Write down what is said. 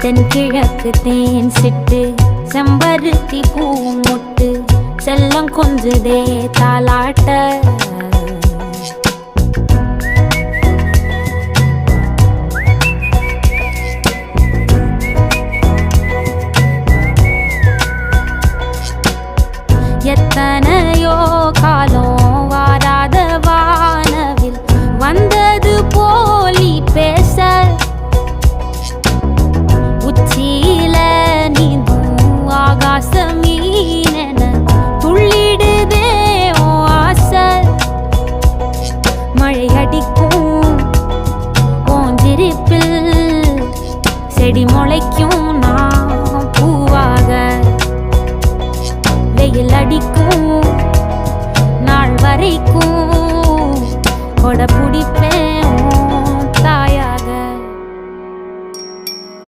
தென்கிழக்கு தேன் சிட்டு செம்பருத்தி பூ முட்டு செல்லம் கொஞ்சுதே தாலாட்ட எத்தனையோ காலம் வாராத வானவில் வந்தது போலி பேச உச்சியில நீந்தும் ஆகாச மீனென துள்ளிடுதே ஓ ஆசை மழை அடிக்கும் ஓஞ்சிருப்பில் செடி முளைக்கும் நான் பூவாக வெயில் அடிக்கும் நாள் வரைக்கும் கொடை பிடிப்பேன்